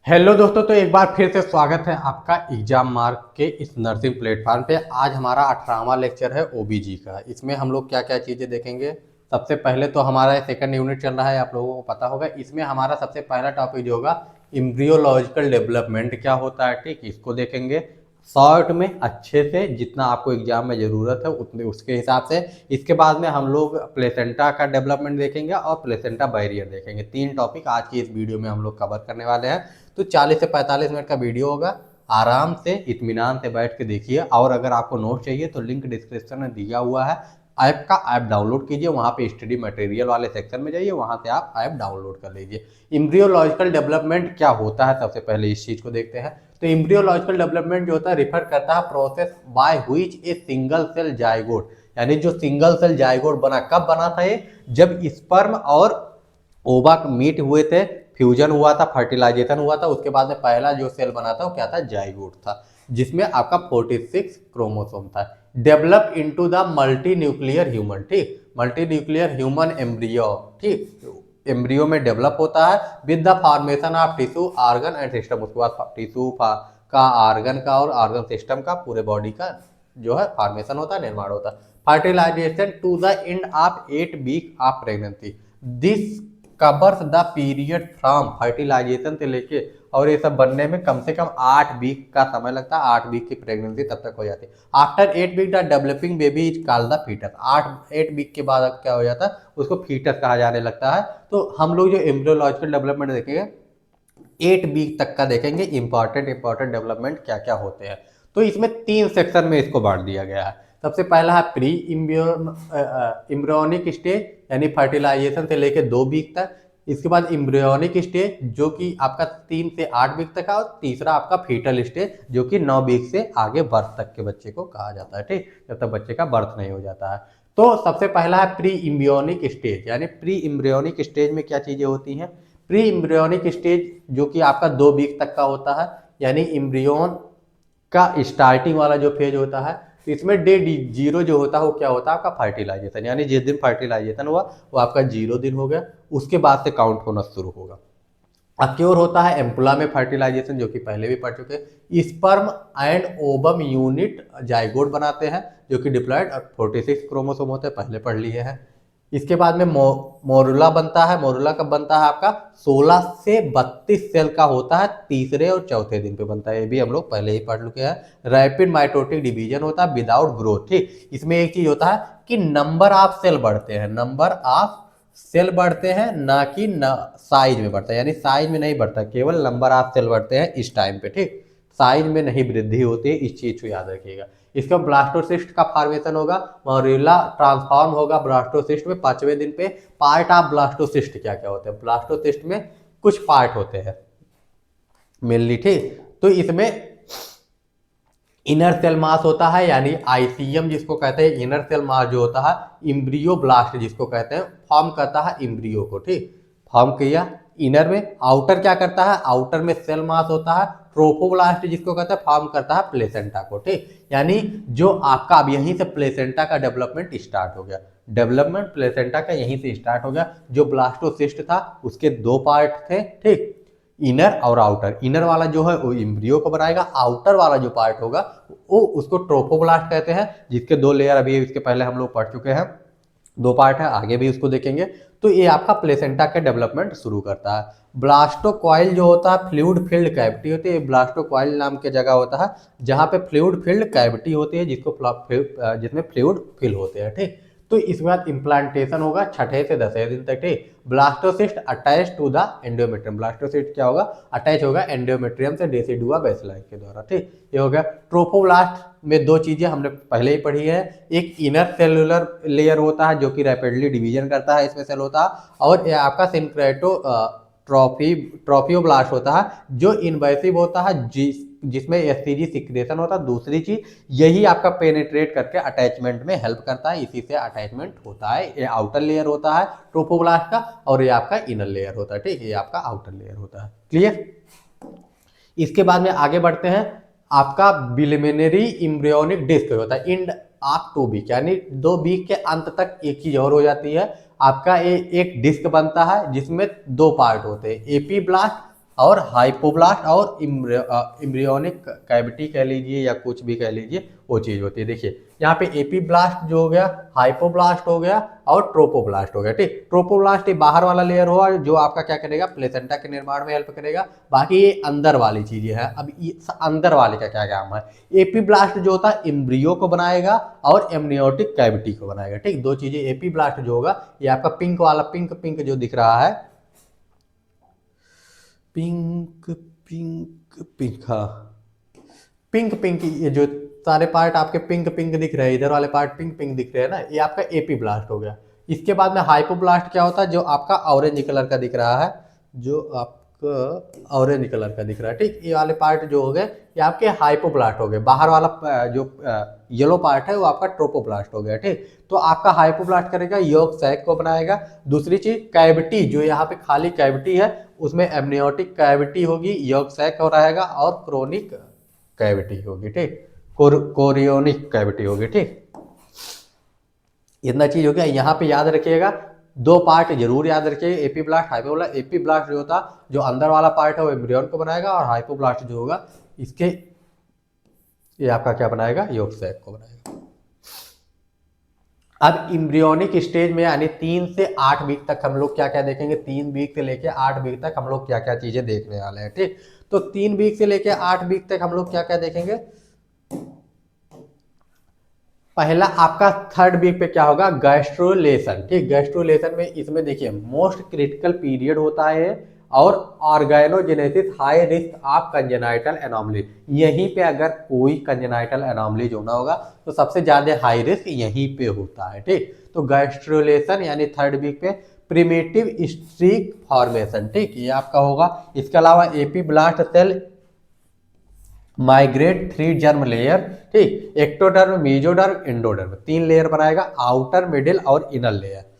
Hello दोस्तों, तो एक बार फिर से स्वागत है आपका एग्जाम मार्क के इस नर्सिंग प्लेटफॉर्म पे। आज हमारा 18वां लेक्चर है ओबीजी का। इसमें हम लोग क्या क्या चीज़ें देखेंगे। सबसे पहले तो हमारा सेकंड यूनिट चल रहा है, आप लोगों को पता होगा। इसमें हमारा सबसे पहला टॉपिक जो होगा एम्ब्रियोलॉजिकल डेवलपमेंट क्या होता है, ठीक, इसको देखेंगे शॉर्ट में अच्छे से, जितना आपको एग्जाम में ज़रूरत है उतने उसके हिसाब से। इसके बाद में हम लोग प्लेसेंटा का डेवलपमेंट देखेंगे और प्लेसेंटा बैरियर देखेंगे। तीन टॉपिक आज की इस वीडियो में हम लोग कवर करने वाले हैं। तो 40 से 45 मिनट का वीडियो होगा। आराम से इत्मीनान से बैठ के देखिए। और अगर आपको नोट चाहिए तो लिंक डिस्क्रिप्शन में दिया हुआ है। ऐप डाउनलोड कीजिए, वहाँ पे स्टडी मटेरियल वाले सेक्शन में जाइए, वहाँ से आप ऐप डाउनलोड कर लीजिए। एम्ब्रियोलॉजिकल डेवलपमेंट क्या होता है, सबसे पहले इस चीज़ को देखते हैं। तो एम्ब्रियोलॉजिकल डेवलपमेंट जो होता है रिफर करता है process by which a single cell zygote, यानी जो सिंगल सेल जाइगोट बना, कब बना था ये, जब स्पर्म और ओवा मीट हुए थे, फ्यूजन हुआ था, फर्टिलाइजेशन हुआ था। उसके बाद में पहला जो सेल बना था वो क्या था, जाइगोट था, जिसमें आपका 46 क्रोमोसोम था। Develop into the multi nuclear human, ठीक, मल्टी न्यूक्लियर ह्यूमन एम्ब्रियो, ठीक, एम्ब्रियो में डेवलप होता है with the formation of tissue organ and system. उसके बाद टिश्यू का, ऑर्गन का और ऑर्गन सिस्टम का, पूरे बॉडी का जो है फॉर्मेशन होता है, निर्माण होता है। Fertilisation to the end of 8 week of pregnancy, this covers the period from fertilisation से लेके और ये सब बनने में कम से कम 8 वीक का समय लगता है। 8 वीक की प्रेगनेंसी तब तक हो जाती है। After 8 week the developing baby is called the foetus. 8 week के बाद अब क्या हो जाता है, उसको फीटस कहा जाने लगता है। तो हम लोग जो एम्ब्रियोलॉजिकल डेवलपमेंट देखेंगे 8 वीक तक का देखेंगे, इंपॉर्टेंट डेवलपमेंट क्या क्या होते हैं। तो इसमें 3 सेक्शन में इसको बांट दिया गया है। सबसे पहला है प्री इम्ब्रियोनिक स्टेज, यानी फर्टिलाइजेशन से लेकर 2 वीक तक। इसके बाद इम्ब्रियोनिक स्टेज जो कि आपका 3 से 8 वीक तक है, और तीसरा आपका फीटल स्टेज जो कि 9 वीक से आगे बर्थ तक के बच्चे को कहा जाता है, ठीक, जब तक बच्चे का बर्थ नहीं हो जाता है। तो सबसे पहला है प्री इम्ब्रियोनिक स्टेज, यानी प्री इम्ब्रियोनिक स्टेज में क्या चीजें होती हैं। प्री इम्ब्रियोनिक स्टेज जो कि आपका 2 वीक तक का होता है, यानी इम्ब्रियोन का स्टार्टिंग वाला जो फेज होता है। तो इसमें डे 0 जो होता है वो क्या होता है, आपका फर्टिलाइजेशन, यानी जिस दिन फर्टिलाइजेशन हुआ वो आपका 0 दिन हो गया। उसके बाद से काउंट होना शुरू होगा। अक्योर होता है एम्पुला में फर्टिलाइजेशन, जो कि पहले भी पढ़ चुके हैं। स्पर्म एंड ओबम यूनिट जाइगोट बनाते हैं, जो कि डिप्लॉयड और 46 क्रोमोसोम होते हैं, पहले पढ़ लिए हैं। इसके बाद में मोरुला बनता है। मोरुला कब बनता है, आपका 16 से 32 सेल का होता है, तीसरे और चौथे दिन पे बनता है, ये भी हम लोग पहले ही पढ़ चुके हैं। रैपिड माइटोटिक डिवीजन होता है विदाउट ग्रोथ, ठीक। इसमें एक चीज होता है कि नंबर ऑफ सेल बढ़ते हैं, नंबर ऑफ सेल बढ़ते हैं, ना कि साइज में बढ़ता है, यानी साइज में नहीं बढ़ता, केवल नंबर ऑफ सेल बढ़ते हैं इस टाइम पे, ठीक। साइज में नहीं वृद्धि होती है, इस चीज को याद रखिएगा। इसका ब्लास्टोसिस्ट का फॉर्मेशन होगा, मॉर्यूला ट्रांसफॉर्म होगा ब्लास्टोसिस्ट में 5वें दिन पे। पार्ट ऑफ ब्लास्टोसिस्ट क्या क्या होते हैं, ब्लास्टोसिस्ट में कुछ पार्ट होते हैं मेनली, ठीक। तो इसमें इनर सेल मास होता है, यानी आईसीएम जिसको कहते हैं। इनर सेल मास जो होता है, इम्ब्रियो ब्लास्ट जिसको कहते हैं, फॉर्म करता है इम्ब्रियो को, ठीक, फॉर्म किया इनर में। आउटर क्या करता है, आउटर में सेल मास होता है, ट्रोफोब्लास्ट जिसको कहते हैं, फॉर्म करता है प्लेसेंटा को, ठीक। यानी जो आपका अब यहीं से प्लेसेंटा का डेवलपमेंट स्टार्ट हो गया। डेवलपमेंट प्लेसेंटा का यहीं से स्टार्ट हो गया। जो ब्लास्टोसिस्ट था उसके 2 पार्ट थे, ठीक, इनर और आउटर। इनर वाला जो है वो इम्ब्रियो को बनाएगा, आउटर वाला जो पार्ट होगा वो उसको ट्रोफोब्लास्ट कहते हैं, जिसके 2 लेयर अभी इसके पहले हम लोग पढ़ चुके हैं। 2 पार्ट है, आगे भी उसको देखेंगे। तो ये आपका प्लेसेंटा का डेवलपमेंट शुरू करता है। ब्लास्टोकॉइल जो होता है फ्लूइड फिल्ड कैविटी होती है। ब्लास्टोकॉइल नाम की जगह होता है जहाँ पे फ्लूइड फिल्ड कैविटी होती है, जिसमें फ्लूइड फिल होते हैं, ठीक। तो इसके बाद इम्प्लांटेशन होगा 6 से 10 दिन तक, ठीक। Blastocyst attach to the endometrium, blastocyst क्या होगा, अटैच होगा एंडोमेट्रियम से डेसिडुआ बेसिलाई के द्वारा, ठीक। ये हो गया। ट्रोफोब्लास्ट में 2 चीजें हमने पहले ही पढ़ी है। एक इनर सेलुलर लेयर होता है जो कि रैपिडली डिवीजन करता है, इसमें सेल होता है। और ये आपका सिंक्रेटो ट्रॉफियोब्लास्ट होता है जो इन्वेसिव होता है, जिसमें एससीजी सिक्रेशन होता है। दूसरी चीज यही आपका पेनिट्रेट करके अटैचमेंट में हेल्प करता है, इसी से अटैचमेंट होता है। ये आउटर लेयर होता है ट्रोफोब्लास्ट का, और ये आपका इनर लेयर होता है, ठीक है, ये आपका आउटर लेयर होता है। क्लियर। इसके बाद में आगे बढ़ते हैं। आपका बिलिमिनरी इम्ब्रियोनिक डिस्क होता है इंड ऑफ 2 वीक, यानी 2 वीक के अंत तक एक चीज और हो जाती है। आपका एक डिस्क बनता है जिसमें 2 पार्ट होते हैं, एपी ब्लास्ट और हाइपोब्लास्ट और इम्ब्रियोनिक कैविटी कह लीजिए या कुछ भी कह लीजिए, वो चीज़ होती है। देखिए यहाँ पे एपीब्लास्ट जो हो गया, हाइपोब्लास्ट हो गया और ट्रोपोब्लास्ट हो गया। ठीक, ट्रोपोब्लास्ट ये बाहर वाला लेयर होगा जो आपका क्या करेगा, प्लेसेंटा के निर्माण में हेल्प करेगा। बाकी ये अंदर वाली चीजें हैं। अब इस अंदर वाले का क्या काम है, एपीब्लास्ट जो होता है इम्ब्रियो को बनाएगा और एमनियोटिक कैविटी को बनाएगा। ठीक, दो चीजें। एपीब्लास्ट जो होगा ये आपका पिंक वाला, पिंक पिंक जो दिख रहा है, पिंक पिंक पिंक, हाँ पिंक पिंक, ये जो सारे पार्ट आपके पिंक पिंक दिख रहे हैं, इधर वाले पार्ट पिंक पिंक दिख रहे हैं ना, ये आपका एपी ब्लास्ट हो गया। इसके बाद में हाइपोब्लास्ट क्या होता है, जो आपका ऑरेंज कलर का दिख रहा है, जो आपका ऑरेंज कलर का दिख रहा है। ठीक, ये वाले पार्ट जो हो गए ये आपके हाइपोब्लास्ट हो गए। बाहर वाला जो येलो पार्ट है वो आपका ट्रोपोब्लास्ट हो गया। ठीक, तो आपका हाइपोब्लास्ट करेगा, योग सैक को बनाएगा। दूसरी चीज कैविटी, जो यहाँ पे खाली कैविटी है उसमें एमनियोटिक कैविटी होगी, योग सैक हो रहेगा और क्रोनिक कैविटी होगी। ठीक, कोरियोनिक कैविटी होगी। ठीक, इतना चीज हो गया। यहाँ पे याद रखिएगा, दो पार्ट जरूर याद रखिएगा, एपीब्लास्ट हाइपोब्लास्ट। एपीब्लास्ट जो होता जो अंदर वाला पार्ट है वो एम्ब्रियन को बनाएगा, और हाइपोब्लास्ट जो होगा इसके ये आपका क्या बनाएगा, योग सैक को बनाएगा। अब इम्ब्रियोनिक स्टेज में यानी 3 से 8 वीक तक हम लोग क्या क्या देखेंगे, 3 वीक से लेके 8 वीक तक हम लोग क्या क्या चीजें देखने वाले हैं। ठीक, तो 3 वीक से लेके 8 वीक तक हम लोग क्या क्या देखेंगे। पहला आपका 3rd वीक पे क्या होगा, गैस्ट्रोलेशन। ठीक, गैस्ट्रोलेशन में इसमें देखिए मोस्ट क्रिटिकल पीरियड होता है और organogenesis high risk of congenital anomaly. यहीं पे अगर कोई कंजेनाइटल एनोमली जो ना होगा तो सबसे ज्यादा हाई रिस्क यहीं पे होता है। ठीक, तो गैस्ट्रोलेशन यानी 3rd वीक पे प्रिमिटिव स्ट्रीक फॉर्मेशन। ठीक, ये आपका होगा। इसके अलावा epiblast cell migrate 3 germ layer. ठीक, एक्टोडर्म, मेजोडर्म, एंडोडर्म, 3 लेयर बनाएगा, आउटर, मिडिल और इनर लेयर।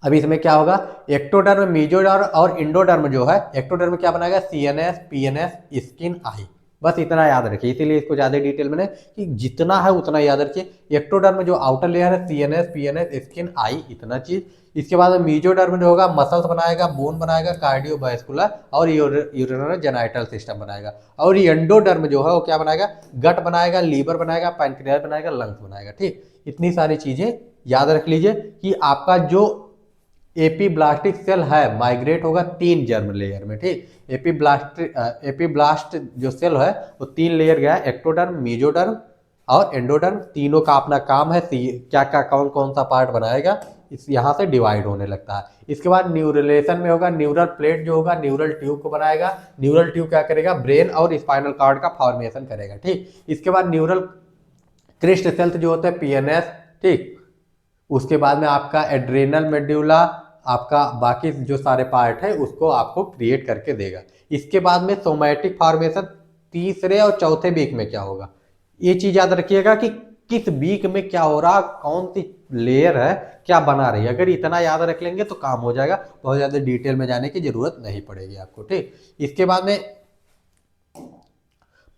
अब इसमें क्या होगा, एक्टोडर्म, मेजोडर्म और इंडोडर्म जो है, एक्टोडर्म क्या बनाएगा, सीएनएस, पीएनएस, स्किन, आई। बस इतना याद रखिए, इसीलिए इसको ज्यादा डिटेल में नहीं कि जितना है उतना याद रखिए। एक्टोडर्म जो आउटर लेयर है, सीएनएस, पीएनएस, स्किन, आई, इतना चीज। इसके बाद मीजोडर्म जो होगा मसल्स बनाएगा, बोन बनाएगा, कार्डियोवास्कुलर और यूरिनरी जेनाइटल सिस्टम बनाएगा। और एंडोडर्म जो है वो क्या बनाएगा, गट बनाएगा, लीवर बनाएगा, पैंक्रियास बनाएगा, लंग्स बनाएगा। ठीक, इतनी सारी चीजें याद रख लीजिए कि आपका जो एपीब्लास्टिक सेल है माइग्रेट होगा 3 जर्म लेयर में। ठीक, एपीब्लास्ट जो सेल है वो 3 लेयर गया, एक्टोडर्म, मेजोडर्म और एंडोडर्म। तीनों का अपना काम है, क्या क्या कौन कौन सा पार्ट बनाएगा, इस यहाँ से डिवाइड होने लगता है। इसके बाद न्यूरलेशन में होगा, न्यूरल प्लेट जो होगा न्यूरल ट्यूब को बनाएगा। न्यूरल ट्यूब क्या करेगा, ब्रेन और स्पाइनल कॉर्ड का फॉर्मेशन करेगा। ठीक, इसके बाद न्यूरल क्रिस्ट सेल्स जो होता है पीएनएस। ठीक, उसके बाद में आपका एड्रेनल मेड्यूला, आपका बाकी जो सारे पार्ट है उसको आपको क्रिएट करके देगा। इसके बाद में सोमैटिक फॉर्मेशन 3रे और 4थे वीक में क्या होगा, ये चीज याद रखिएगा कि किस वीक में क्या हो रहा, कौन सी लेयर है क्या बना रही है। अगर इतना याद रख लेंगे तो काम हो जाएगा, बहुत ज्यादा डिटेल में जाने की जरूरत नहीं पड़ेगी आपको। ठीक, इसके बाद में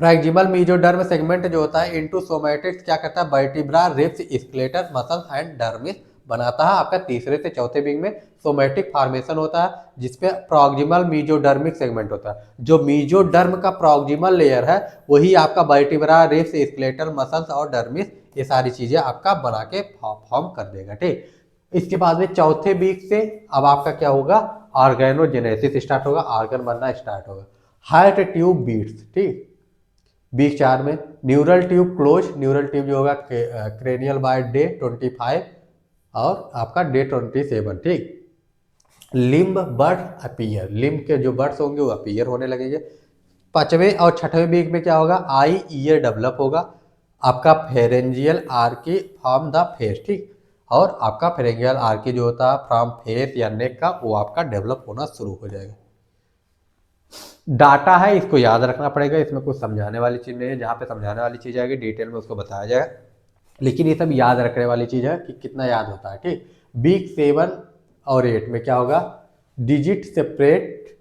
प्रैक्सिमल मेसोडर्म सेगमेंट जो होता है इनटू सोमैटिक्स क्या करता है, vertebra, ribs, skeleton, muscles and dermis बनाता है। आपका 3रे से 4थे विंग में सोमैटिक फॉर्मेशन होता है जिसपे प्रॉक्सिमल मेसोडर्मिक सेगमेंट होता है। जो मेसोडर्म का प्रॉक्सिमल लेयर है वही आपका वर्टिब्रा, रिब्स, स्केलेटन, मसल्स और डर्मिस ये सारी चीजें आपका बना के फॉर्म कर देगा। ठीक, इसके बाद में 4थे वीक से अब आपका क्या होगा, ऑर्गेनोजेनेसिस स्टार्ट होगा, ऑर्गन बनना स्टार्ट होगा। Heart tube beats. ठीक, वीक 4 में neural tube close, neural tube जो होगा क्रेनियल बाय डे 25 और आपका डे 27। ठीक, लिम्ब बर्ड अपीयर, लिम्ब के जो बर्ड्स होंगे वो अपीयर होने लगेंगे। 5वें और 6वें वीक में क्या होगा, आई ईयर डेवलप होगा, आपका pharyngeal Archie from the face. ठीक, और आपका फेरेंजियल आर्की जो होता है फ्रॉम फेस या नेक का वो आपका डेवलप होना शुरू हो जाएगा। डाटा है, इसको याद रखना पड़ेगा, इसमें कुछ समझाने वाली चीज नहीं है। जहाँ पे समझाने वाली चीज आएगी डिटेल में उसको बताया जाएगा, लेकिन ये सब याद रखने वाली चीज है कि कितना याद होता है। ठीक, वीक 7 और 8 में क्या होगा, डिजिट सेपरेट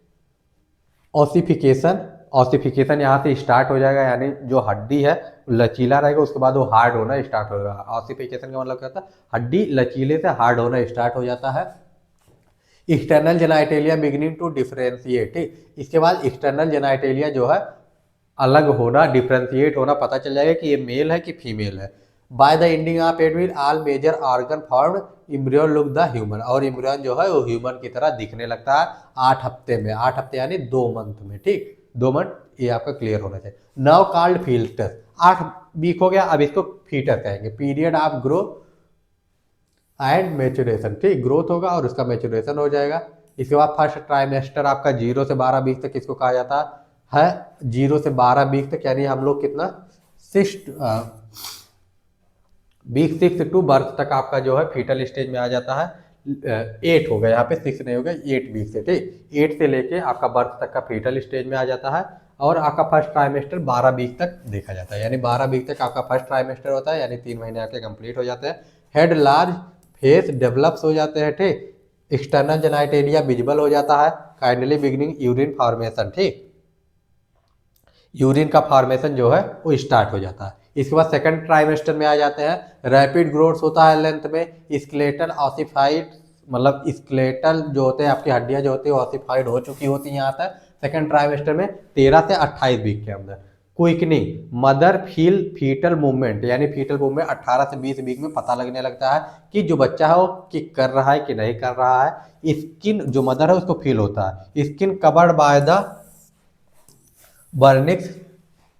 ऑसिफिकेशन। ऑसिफिकेशन यहाँ से स्टार्ट हो जाएगा, यानी जो हड्डी है लचीला रहेगा उसके बाद वो हार्ड होना स्टार्ट होगा। ऑसिफिकेशन का मतलब क्या होता है, हड्डी लचीले से हार्ड होना स्टार्ट हो जाता है। External genitalia beginning to differentiate, ठीक। इसके बाद एक्सटर्नल जेनाइटेलिया जो है अलग होना, डिफरेंशिएट होना पता चल जाएगा कि ये मेल है कि फीमेल है। By the ending of admit all major organ form embryo look the human, और इम्ब्रियन जो है वो ह्यूमन की तरह दिखने लगता है 8 हफ्ते में। 8 हफ्ते यानी 2 मंथ में, ठीक, 2 मंथ, ये आपका क्लियर होना चाहिए। नाउ कॉल्ड फीटस, 8 वीक हो गया, अब इसको फीटस कहेंगे। Period of growth and maturation, ठीक, ग्रोथ होगा और उसका मेचुरेशन हो जाएगा। इसके बाद फर्स्ट ट्राइमेस्टर आपका 0 से 12 वीक तक इसको कहा जाता है। 0 से 12 वीक तक यानी हम लोग कितना 6 टू बर्थ तक आपका जो है फीटल स्टेज में आ जाता है। 8 हो गया, यहाँ पे 6 नहीं हो गया, 8 वीक से, ठीक, 8 से लेके आपका बर्थ तक का फीटल स्टेज में आ जाता है। और आपका फर्स्ट ट्राइमेस्टर 12 वीक तक देखा जाता है, यानी 12 वीक तक आपका फर्स्ट ट्राइमेस्टर होता है, यानी 3 महीने आपके कंप्लीट हो जाते हैं। हेड लार्ज, फेस डेवलप्स हो जाते हैं, ठीक, एक्सटर्नल जेनाइटेलिया विजिबल हो जाता है। काइंडली बिगिनिंग यूरिन फॉर्मेशन, ठीक, यूरिन का फॉर्मेशन जो है वो स्टार्ट हो जाता है। इसके बाद सेकंड ट्राइमेस्टर में आ जाते हैं। रैपिड ग्रोथ होता है लेंथ में, स्केलेटल ऑसिफाइड, मतलब स्केलेटल जो होते हैं आपकी हड्डियां जो होती है ऑसिफाइड हो चुकी होती हैं यहाँ तक सेकंड ट्राइमेस्टर में 13 से 28 वीक के अंदर। Quickening, mother feel fetal movement, यानी फीटल मूवमेंट 18 से 20 वीक में पता लगने लगता है कि जो बच्चा है वो किक कर रहा है कि नहीं कर रहा है। स्किन जो मदर है उसको फील होता है। स्किन कवर्ड बाय द बर्निक्स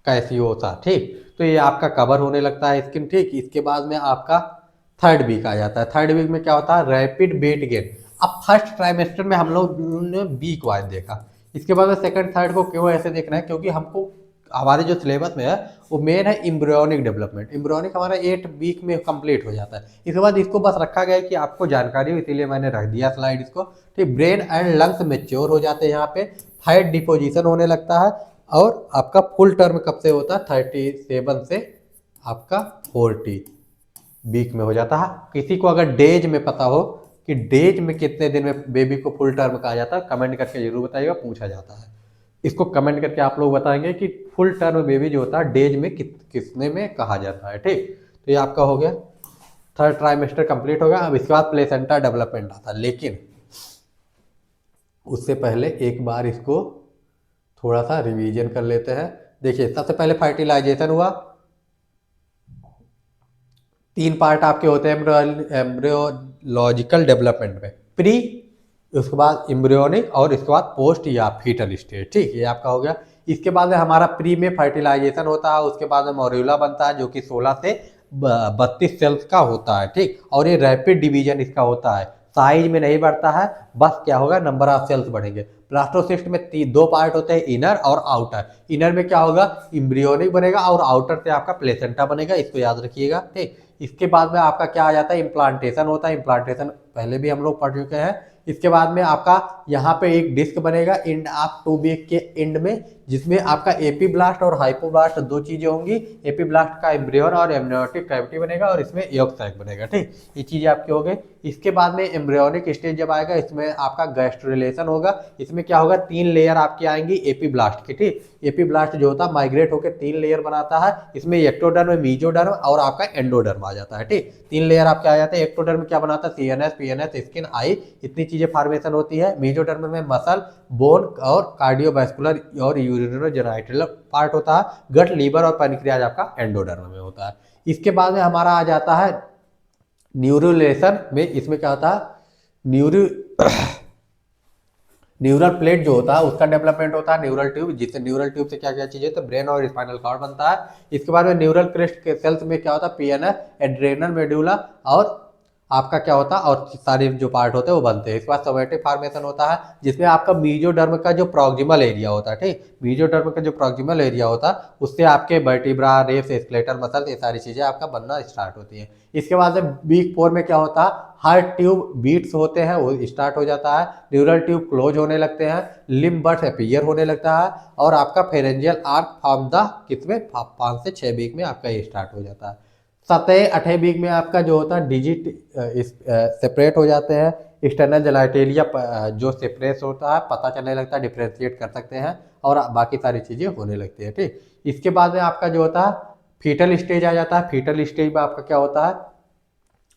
कैसियोसा, ठीक, तो ये आपका कवर होने लगता है स्किन, ठीक। इसके बाद में आपका थर्ड वीक आ जाता है। थर्ड वीक में क्या होता है, रैपिड वेट गेन। अब फर्स्ट ट्राइमेस्टर में हम लोग ने वीक वाइज देखा, इसके बाद में सेकंड थर्ड को क्यों ऐसे देखना है, क्योंकि हमको हमारे जो सिलेबस में है वो मेन है इम्ब्रियोनिक डेवलपमेंट। इम्ब्रियोनिक हमारा 8 वीक में कंप्लीट हो जाता है। इसके बाद इसको बस रखा गया है कि आपको जानकारी हो, इसीलिए मैंने रख दिया स्लाइड इसको, ठीक। ब्रेन एंड लंग्स मेच्योर हो जाते हैं यहाँ पे, फैट डिपोजिशन होने लगता है। और आपका फुल टर्म कब से होता है, 37 से आपका 40 वीक में हो जाता है। किसी को अगर डेज में पता हो कि डेज में कितने दिन में बेबी को फुल टर्म कहा जाता है, कमेंट करके जरूर बताइएगा, पूछा जाता है। इसको कमेंट करके आप लोग बताएंगे कि फुल टर्म बेबी जो होता है डेज में कितने में कहा जाता है, ठीक। तो ये आपका हो गया, थर्ड ट्राइमेस्टर कंप्लीट हो गया। अब इसके बाद प्लेसेंटा डेवलपमेंट आता है, लेकिन उससे पहले एक बार इसको थोड़ा सा रिवीजन कर लेते हैं। देखिए, सबसे पहले फर्टिलाइजेशन हुआ, 3 पार्ट आपके होते हैं एम्ब्रियोलॉजिकल डेवलपमेंट में, प्री, उसके बाद एम्ब्रियोनिक और इसके बाद पोस्ट या फीटल स्टेज, ठीक, ये आपका हो गया। इसके बाद में हमारा प्री में फर्टिलाइजेशन होता है, उसके बाद में मॉर्यूला बनता है जो कि 16 से 32 सेल्स का होता है, ठीक। और ये रैपिड डिवीजन इसका होता है, साइज में नहीं बढ़ता है, बस क्या होगा, नंबर ऑफ सेल्स बढ़ेंगे। ब्लास्टोसिस्ट में 2 पार्ट होते हैं, इनर और आउटर। इनर में क्या होगा, इम्ब्रियोनिक बनेगा और आउटर से आपका प्लेसेंटा बनेगा, इसको याद रखिएगा, ठीक। इसके बाद में आपका क्या आ जाता है, इम्प्लांटेशन होता है। इम्प्लांटेशन पहले भी हम लोग पढ़ चुके हैं। इसके बाद में आपका यहाँ पे एक डिस्क बनेगा एंड ऑफ 2 वीक के एंड में, जिसमें आपका एपीब्लास्ट और हाइपोब्लास्ट 2 चीजें होंगी। एपीब्लास्ट का एम्ब्रियोन और एम्ब्रियोनिक कैविटी बनेगा और इसमें यॉक सैक बनेगा, ठीक, ये चीजें आपकी हो गई। इसके बाद में एम्ब्रियोनिक स्टेज जब आएगा, इसमें आपका गैस्ट्रुलेशन होगा। इसमें क्या होगा, 3 लेयर आपकी आएंगी एपीब्लास्ट की, ठीक। एपीब्लास्ट जो होता है माइग्रेट होकर 3 लेयर बनाता है, इसमें एक्टोडर्म, मीजोडर्म और आपका एंडोडर्म आ जाता है, ठीक। 3 लेयर आपके आ जाते हैं। एक्टोडर्म क्या बनाता है, सीएनएस, पीएनएस, स्किन, आई, इतनी चीजें फॉर्मेशन होती है। मीजोडर्म में मसल, बोन और कार्डियोवैस्कुलर और यूरिनोजेनाइटल पार्ट होता है। गट, लीवर और पैनक्रियाज आपका एंडोडर्म में होता है। इसके बाद में हमारा आ जाता है न्यूरुलेशन में, इसमें क्या होता है, न्यूरल प्लेट जो होता है उसका डेवलपमेंट होता है। न्यूरल ट्यूब, जिससे न्यूरल ट्यूब से क्या क्या चीजें, तो ब्रेन और स्पाइनल कॉर्ड बनता है। इसके बाद में न्यूरल क्रेस्ट के सेल्स में क्या होता है, पीएनएस, एड्रेनल मेडुला और आपका क्या होता है, और सारे जो पार्ट होते हैं वो बनते हैं। इसके बाद सोमेटिक फॉर्मेशन होता है, जिसमें आपका मीजोडर्म का जो प्रॉक्सिमल एरिया होता है, ठीक, मीजोडर्म का जो प्रॉक्सिमल एरिया होता है उससे आपके वर्टिब्रा, रेप्स, स्केलेटल मसल, ये सारी चीजें आपका बनना स्टार्ट होती है। इसके बाद में वीक 4 में क्या होता है, हार्ट ट्यूब बीट्स होते हैं, वो स्टार्ट हो जाता है। न्यूरल ट्यूब क्लोज होने लगते हैं, लिम्ब बर्ड्स अपीयर होने लगता है और आपका फेरेंजियल आर्क फॉर्म द कितने 5 से 6 वीक में आपका ये स्टार्ट हो जाता है। 7-8 वीक में आपका जो होता है डिजिट सेपरेट हो जाते हैं। एक्सटर्नल जेनाइटेलिया जो सेपरेट होता है पता चलने लगता है, डिफ्रेंशिएट कर सकते हैं और बाकी सारी चीज़ें होने लगती है, ठीक। इसके बाद में आपका जो होता है फीटल स्टेज आ जाता है। फीटल स्टेज में आपका क्या होता है,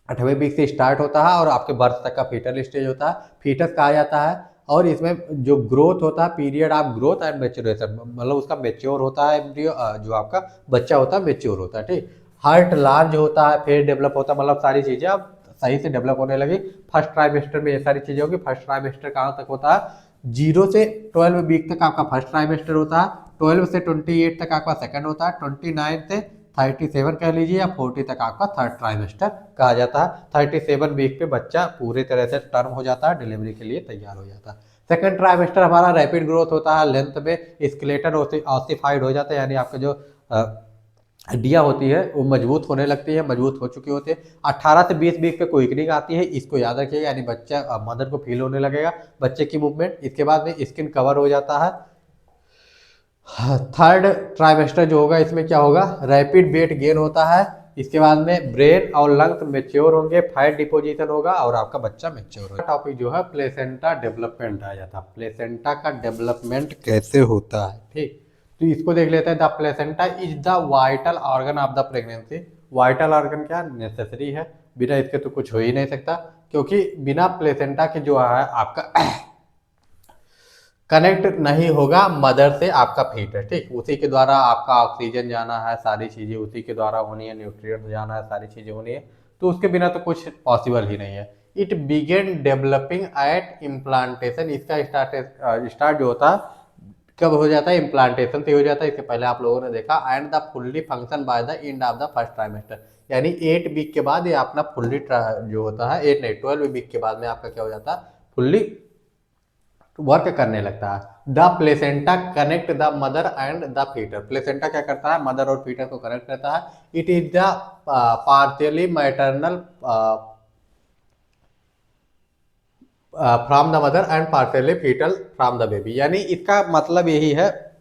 8वें वीक से स्टार्ट होता है और आपके बर्थ तक का फीटल स्टेज होता है, फीटस कहा जाता है। और इसमें जो ग्रोथ होता है, period of growth and maturation, मतलब उसका मेच्योर होता है एम्ब्रियो, जो आपका बच्चा होता है मेच्योर होता है, ठीक। हार्ट लार्ज होता है, फिर डेवलप होता है, मतलब सारी चीज़ें अब सही से डेवलप होने लगी। फर्स्ट ट्राइमेस्टर में ये सारी चीज़ें होगी। फर्स्ट ट्राइमेस्टर कहाँ तक होता है, 0 से 12 वीक तक आपका फर्स्ट ट्राइमेस्टर होता है, 12 से 28 तक आपका सेकंड होता है, 29 से 37 कह लीजिए या 40 तक आपका थर्ड ट्राइमेस्टर कहा जाता है। 37 वीक पे बच्चा पूरी तरह से टर्म हो जाता है, डिलीवरी के लिए तैयार हो जाता है। सेकंड ट्राइमेस्टर हमारा रैपिड ग्रोथ होता है, लेंथ में स्केलेटन ऑसिफाइड हो जाता है, यानी आपके जो हड्डियाँ होती है वो मजबूत होने लगती है, मजबूत हो चुकी होती है। 18 से 20 वीक पे क्विकनिंग आती है, इसको याद रखिएगा, यानी बच्चा मदर को फील होने लगेगा बच्चे की मूवमेंट। इसके बाद में स्किन कवर हो जाता है। थर्ड ट्राइमेस्टर जो होगा इसमें क्या होगा, रैपिड वेट गेन होता है। इसके बाद में ब्रेन और लंग्स मेच्योर होंगे, फैट डिपोजिशन होगा और आपका बच्चा मेच्योर होगा। टॉपिक जो है प्लेसेंटा डेवलपमेंट आ जाता है, प्लेसेंटा का डेवलपमेंट कैसे होता है, ठीक। तो इसको देख लेते हैं। The placenta is the vital organ of the pregnancy. Vital organ क्या नेसेसरी है, बिना इसके तो कुछ हो ही नहीं सकता, क्योंकि बिना प्लेसेंटा के जो है आपका कनेक्ट नहीं होगा मदर से आपका फीटस, ठीक। उसी के द्वारा आपका ऑक्सीजन जाना है, सारी चीज़ें उसी के द्वारा होनी है, न्यूट्रिएंट जाना है, सारी चीज़ें होनी है, तो उसके बिना तो कुछ पॉसिबल ही नहीं है। It began developing at implantation. इसका स्टार्ट जो होता है कब हो जाता है, इम्प्लांटेशन से हो जाता है। इसके पहले आप लोगों ने देखा and the fully function by the end of the first trimester, यानी 8 वीक के बाद ये अपना फुल्ली जो होता है 8 नहीं 12 वीक के बाद में आपका क्या हो जाता है, फुल्ली वर्क करने लगता है। The placenta connect the mother and the fitter. Placenta क्या करता है, मदर और फीटर को कनेक्ट करता है। It is the partially maternal from the mother and partially foetal from the baby, यानी इसका मतलब यही है,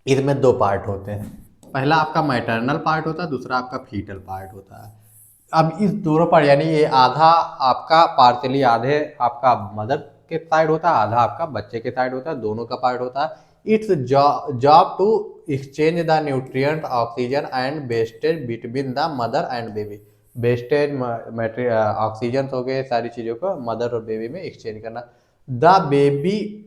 इसमें दो पार्ट होते हैं। पहला आपका मैटरनल पार्ट होता है, दूसरा आपका फीटल पार्ट होता है। अब इस दोनों पार्ट, यानी ये आधा आपका पार्शियली, आधे आपका मदर के साइड होता है, आधा आपका बच्चे के साइड होता है, दोनों का पार्ट होता है। Its job to exchange the nutrient oxygen and wastage between the mother and baby. Wastage oxygen हो गए, सारी चीज़ों को मदर और बेबी में एक्सचेंज करना। The baby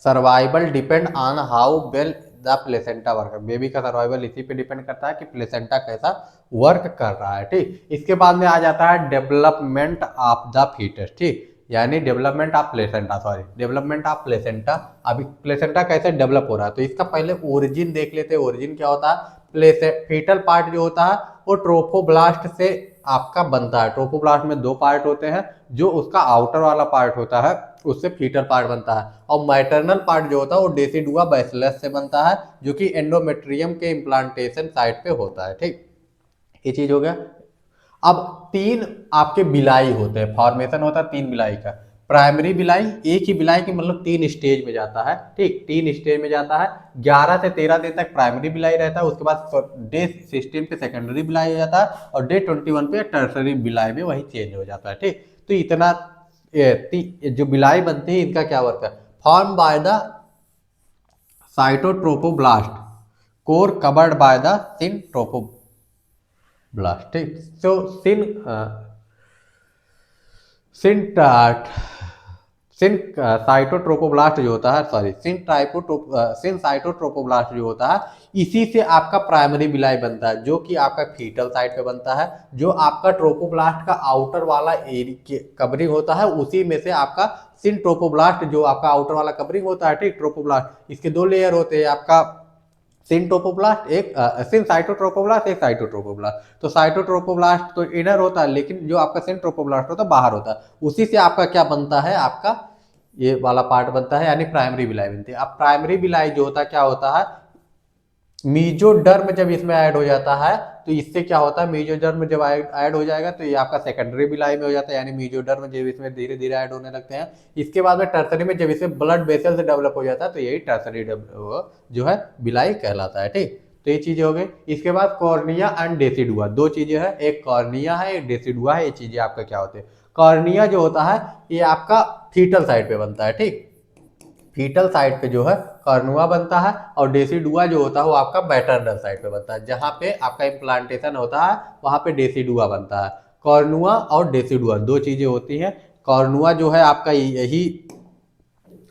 survival depend on how well the placenta work. Baby का सर्वाइवल इसी पे डिपेंड करता है कि प्लेसेंटा कैसा वर्क कर रहा है, ठीक। इसके बाद में आ जाता है डेवलपमेंट ऑफ द फीटस, ठीक, यानी development of placenta, sorry development of placenta. अभी प्लेसेंटा कैसे डेवलप हो रहा है, तो इसका पहले ओरिजिन देख लेते हैं। ओरिजिन क्या होता है, फीटल पार्ट जो होता है वो ट्रोफोब्लास्ट से आपका बनता है। ट्रोफोब्लास्ट में दो पार्ट होते हैं, जो उसका आउटर वाला पार्ट होता है उससे फीटल पार्ट बनता है, और मैटरनल पार्ट जो होता है वो डेसिडुआ बैसिलस से बनता है, जो कि एंडोमेट्रियम के इम्प्लांटेशन साइट पे होता है, ठीक। ये चीज हो गया। अब 3 आपके बिलाई होते हैं, फॉर्मेशन होता है 3 बिलाई का। प्राइमरी बिलाई, एक ही बिलाई की मतलब 3 स्टेज में जाता है, ठीक, 3 स्टेज में जाता है। 11 से 13 दिन तक प्राइमरी बिलाई रहता है, उसके बाद डे 16 पे सेकेंडरी बिलाई हो जाता है, और डे 21 पे टर्सरी बिलाई में वही चेंज हो जाता है, ठीक। तो इतना जो बिलाई बनती है इनका क्या वर्क है, form by the cytotrophoblast, core covered by the syn trophoblast, ठीक। सो सिन सिन साइटोट्रोपोब्लास्ट जो होता है, सॉरी सिन साइटोट्रोपोब्लास्ट जो होता है, इसी से आपका प्राइमरी बिलाई बनता है, जो कि आपका फीटल साइड पे बनता है। जो आपका ट्रोपोब्लास्ट का आउटर वाला कवरिंग होता है, उसी में से आपका सिन ट्रोपोब्लास्ट जो आपका आउटर वाला कवरिंग होता है, ठीक, ट्रोपोब्लास्ट, इसके 2 लेयर होते हैं, आपका सिन ट्रोपोब्लास्ट एक सिन साइटोट्रोपोब्लास्ट, एक साइटोट्रोपोब्लास्ट। तो साइटोट्रोपोब्लास्ट तो इनर होता है, लेकिन जो आपका सिन ट्रोपोब्लास्ट होता है बाहर होता है, उसी से आपका क्या बनता है, आपका ये वाला पार्ट बनता है, यानी प्राइमरी बिलाई बनती है। अब प्राइमरी बिलाई जो होता है क्या होता है, मीजोडर्म जब इसमें ऐड हो जाता है तो इससे क्या होता है, मीजोडर्म जब ऐड हो जाएगा तो ये आपका सेकेंडरी बिलाई में हो जाता है, यानी मीजोडर्म जब इसमें धीरे धीरे ऐड होने लगते हैं। इसके बाद में टर्सरी में जब इसमें ब्लड वेसल से डेवलप हो जाता है तो यही टर्सरी जो है बिलाई कहलाता है, ठीक। तो ये चीजें हो गई। इसके बाद कॉर्निया एंड डेसिडुआ, 2 चीजें हैं, एक कॉर्निया है एक डेसिडुआ है। ये चीजें आपका क्या होते हैं, कॉर्निया जो होता है ये आपका फीटल साइड पे बनता है, ठीक, फीटल साइड पे जो है कॉर्नुआ बनता है, और डेसिडुआ जो होता है वो आपका मैटरनल साइड पे बनता है। जहाँ पे आपका इम्प्लांटेशन होता है वहाँ पे डेसिडुआ बनता है। कॉर्नुआ और डेसिडुआ दो चीजें होती हैं। कॉर्नुआ जो है आपका यही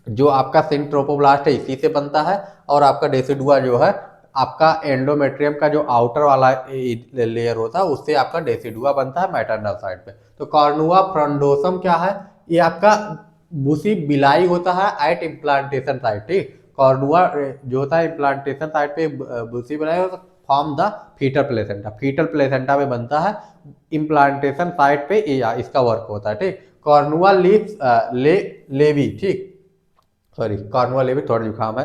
जो आपका सिंट्रोपोब्लास्ट है इसी से बनता है, और आपका डेसिडुआ जो है आपका एंडोमेट्रियम का जो आउटर वाला लेयर होता है उससे आपका डेसिडुआ बनता है मैटरनल साइड पे। तो कॉर्नुआ फ्रंडोसम क्या है, ये आपका बुसी बिलाई होता है एट इम्प्लांटेशन साइट। ठीक, कॉर्नुआ जो होता है इम्प्लांटेशन साइट पे बुसी villi form the foetal placenta, foetal placenta में बनता है इम्प्लांटेशन साइट पे, इसका वर्क होता है। ठीक, कॉर्नुआ लीव्स लेवी, ठीक सॉरी कॉर्नुआ लेवी, थोड़ा जुकाम है।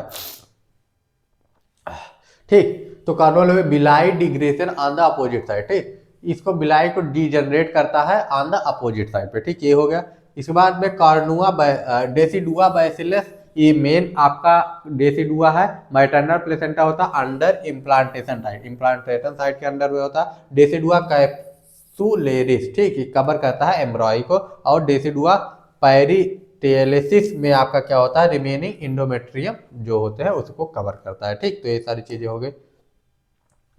ठीक, तो कॉर्नुआ लेवी बिलाई digression on the opposite side. ठीक, इसको बिलाई को डिजनरेट करता है ऑन द अपोजिट साइड पे। ठीक, ये हो गया। इसके बाद में कॉर्नुआ डेसिडुआ बैसिलस, ये मेन आपका डेसिडुआ है, मैटरनल प्लेसेंटा होता है under implantation site, implantation site के अंडर में होता है। डेसिडुआ कैप्सुलेरिस, ठीक, ये कवर करता है एम्ब्रॉय को, और डेसिडुआ पेरिटेलिसिस में आपका क्या होता है, रिमेनिंग इंडोमेट्रियम जो होते हैं उसको कवर करता है। ठीक, तो ये सारी चीजें हो गई,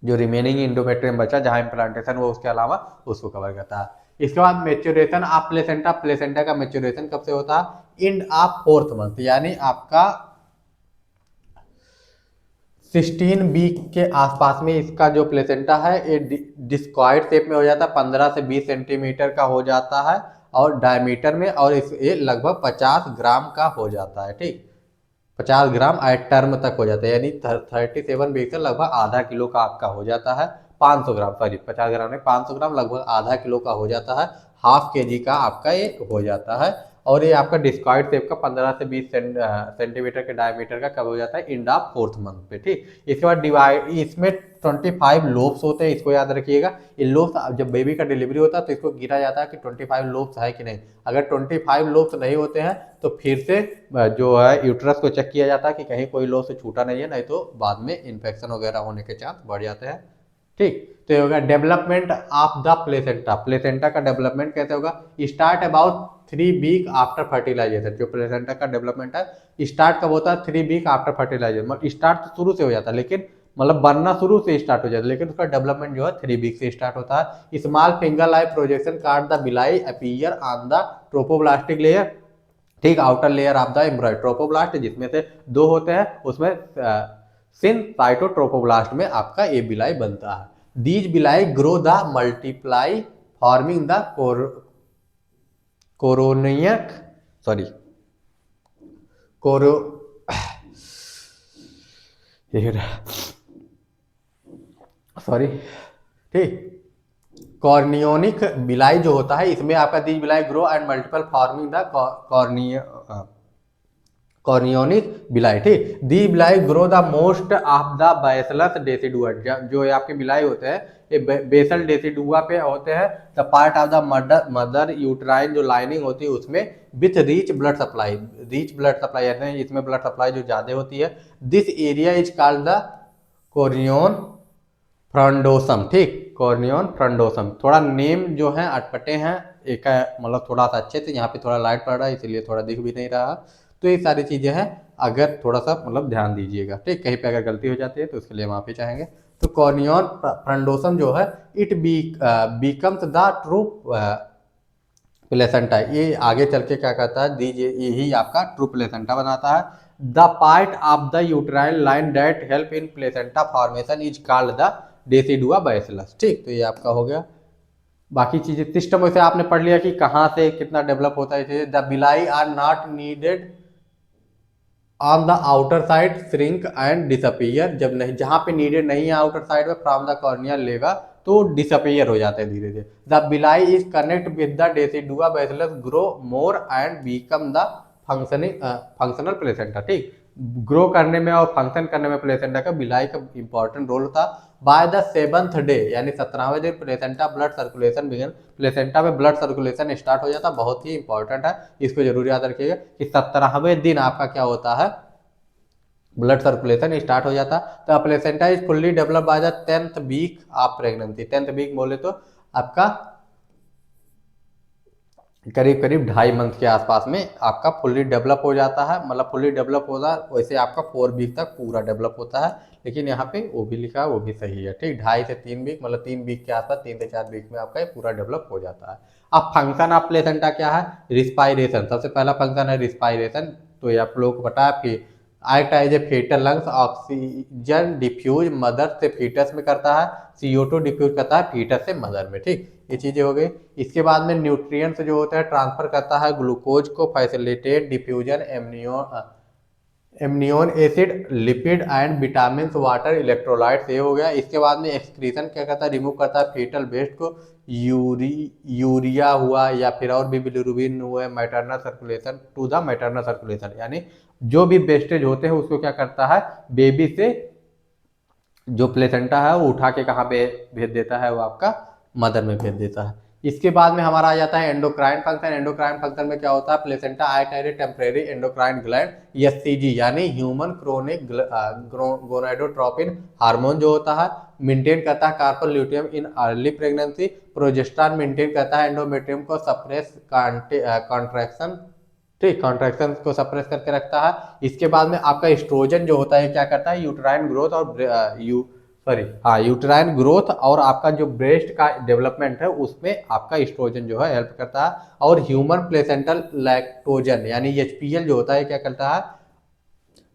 जो रिमेनिंग इंडोमेट्रियम बचा जहां इम्प्लांटेशन वो उसके अलावा उसको कवर करता है। इसके बाद मेच्योरेशन ऑफ प्लेसेंटा, प्लेसेंटा का मेच्योरेशन कब से होता है, एंड ऑफ 4th मंथ, यानी आपका 16 वीक के आसपास में इसका जो प्लेसेंटा है ये डिस्कॉइड शेप में हो जाता है, 15 से 20 सेंटीमीटर का हो जाता है और डायमीटर में, और ये लगभग 50 ग्राम का हो जाता है। ठीक, 50 ग्राम एट टर्म तक हो जाता है, यानी 37 वीक से लगभग आधा किलो का आपका हो जाता है। 500 ग्राम, सॉरी 50 ग्राम में 500 ग्राम, लगभग आधा किलो का हो जाता है, हाफ केजी का आपका ये हो जाता है। और ये आपका डिस्कॉइड शेप का 15 से 20 सेंटीमीटर के डायमीटर का कब हो जाता है, इंड ऑफ 4th मंथ पे। ठीक, इसके बाद डिवाइड, इसमें 25 लोब्स होते हैं, इसको याद रखिएगा। इन लोब्स जब बेबी का डिलीवरी होता है तो इसको गिरा जाता है कि 25 लोब्स है कि नहीं। अगर 25 लोब्स नहीं होते हैं तो फिर से जो है यूट्रस को चेक किया जाता है कि कहीं कोई लोब से छूटा नहीं है, नहीं तो बाद में इन्फेक्शन वगैरह होने के चांस बढ़ जाते हैं। ठीक, तो ये होगा development of the placenta, placenta का डेवलपमेंट कैसे होगा, start about 3 week after fertilisation. जो प्लेसेंटा का डेवलपमेंट है स्टार्ट कब होता है, 3 वीक आफ्टर फर्टिलाइजेशन, मतलब स्टार्ट तो शुरू से हो जाता है, लेकिन मतलब बनना शुरू से स्टार्ट हो जाता है, लेकिन उसका डेवलपमेंट जो है 3 वीक से स्टार्ट होता है। Small finger like projection called the villi appear on the trophoblastic layer, ठीक, outer layer of the embryo, trophoblast जिसमें से 2 होते हैं उसमें सिनसाइटोट्रोपोब्लास्ट में आपका ये बिलाई बनता है। These villi grow the multiply forming the chorionic, sorry कोरो सॉरी ठीक, कॉर्नियोनिक बिलाई जो होता है इसमें आपका these villi grow and multiple forming the chorionic villi. ठीक, the villi grow the most of the basalis decidua, जो ये आपके बिलाई होते हैं ये बेसल डेसिडुआ पे होते हैं। The part of the mother uterine जो लाइनिंग होती है उसमें with reach blood supply, reach blood supply यानी इसमें ब्लड सप्लाई जो ज्यादा होती है। This area is called the chorion frondosum. ठीक, कॉर्नियोन फ्रंडोसम, थोड़ा नेम जो है अटपटे हैं, एक मतलब थोड़ा सा अच्छे थे, यहाँ पे थोड़ा लाइट पड़ रहा है इसलिए थोड़ा दिख भी नहीं रहा। तो ये सारी चीजें हैं, अगर थोड़ा सा मतलब ध्यान दीजिएगा। ठीक, कहीं पे अगर गलती हो जाती है तो उसके लिए माफी चाहेंगे। तो कॉर्नियोन फ्रंडोसम जो है it becomes the true placenta, ये आगे चल के क्या कहता है, दीजिए यही आपका ट्रू प्लेसेंटा बनाता है। The part of the uterine line that help in placenta formation is called the decidua bacillus. ठीक, तो ये आपका हो गया। बाकी चीजें सिस्टम वैसे आपने पढ़ लिया कि कहाँ से कितना डेवलप होता है। The villi are not needed on the outer side shrink and disappear, जब नहीं जहां पे नीडेड नहीं है आउटर साइड में फ्रॉम द कॉर्निया लेगा तो डिसअपियर हो जाते हैं धीरे धीरे। द बिलाई is connect with the decidua bacillus grow more and become the functional placenta. ठीक, ग्रो करने में और फंक्शन करने में प्लेसेंटा का बिलाई का इंपॉर्टेंट रोल था। बाय द 7th डे यानी 17वें दिन placenta blood circulation begin, placenta में ब्लड सर्कुलेशन स्टार्ट हो जाता, बहुत ही इंपॉर्टेंट है, इसको जरूर याद रखिएगा कि 17वें दिन आपका क्या होता है, ब्लड सर्कुलेशन स्टार्ट हो जाता। तो placenta is fully develop by the 10th week of pregnancy, 10th week बोले तो आपका करीब करीब 2.5 मंथ के आसपास में आपका फुल्ली डेवलप हो जाता है, मतलब फुल्ली डेवलप होता है। वैसे आपका 4 वीक तक पूरा डेवलप होता है, लेकिन यहाँ पे वो भी लिखा है, वो भी सही है, ठीक। 2.5 से 3 वीक, मतलब 3 वीक के आसपास, 3 से 4 वीक में आपका ये पूरा डेवलप हो जाता है। अब फंक्शन ऑफ प्लेसेंटा क्या है? रिस्पायरेशन। सबसे पहला फंक्शन है रिस्पायरेशन। तो ये आप लोग को पता है, act as a foetal lungs, oxygen diffuse mother से फीटस में करता है, CO2 डिफ्यूज करता है फीटस से मदर में, ठीक। ये चीजें हो गई। इसके बाद में न्यूट्रिएंट्स जो होता है ट्रांसफर करता है ग्लूकोज को, facilitate diffusion amnion acid, lipid and vitamin, water, electrolytes, ये हो गया। इसके बाद में एक्सक्रीशन क्या करता है? रिमूव करता है फीटल वेस्ट को, यूरिया हुआ या फिर और भी बिलिरुबिन हुआ, maternal circulation to the maternal circulation, यानी जो भी वेस्टेज होते हैं उसको क्या करता है? बेबी से जो प्लेसेंटा है वो उठा के कहाँ पे भेज देता है? वो आपका मदर में भेज देता है। इसके बाद में हमारा आ जाता है एंडोक्राइन फंक्शन। एंडोक्राइन फंक्शन में क्या होता है? Placenta act as a temporary endocrine gland, HCG, यानी ह्यूमन क्रोनिक गोनाडोट्रोपिन हार्मोन जो होता है, मेंटेन करता है corpus luteum in early pregnancy. Progesterone maintain करता है एंडोमेट्रियम को सप्रेस कॉन्ट्रैक्शन, ठीक, कॉन्ट्रैक्शन को सप्रेस करके रखता है। इसके बाद में आपका एस्ट्रोजन जो होता है क्या करता है? यूट्राइन ग्रोथ और यूट्राइन ग्रोथ और आपका जो ब्रेस्ट का डेवलपमेंट है उसमें आपका एस्ट्रोजन जो है हेल्प करता है। और ह्यूमन प्लेसेंटल लैक्टोजन यानी HPL जो होता है क्या करता है?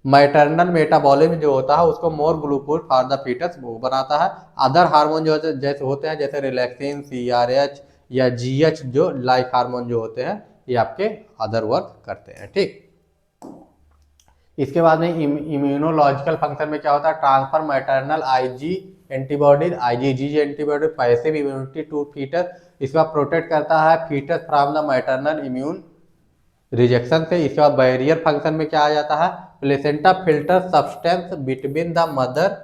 मैटरनल मेटाबॉलिज्म जो होता है उसको मोर ग्लूकोज फॉर द फीटस वो बनाता है। अदर हार्मोन जो जैसे होते हैं, जैसे रिलैक्सिन, CRH या GH, जो लाइफ हार्मोन जो होते हैं, ये आपके अदर वर्क करते हैं, ठीक। इसके बाद में इम्यूनोलॉजिकल फंक्शन में क्या होता है? Transfer maternal antibodies, IgG antibody, passive immunity to fetus. इसका प्रोटेक्ट करता है fetus from the maternal immune rejection से। इसके बाद बैरियर फंक्शन में क्या आ जाता है? Placenta filter substance between the mother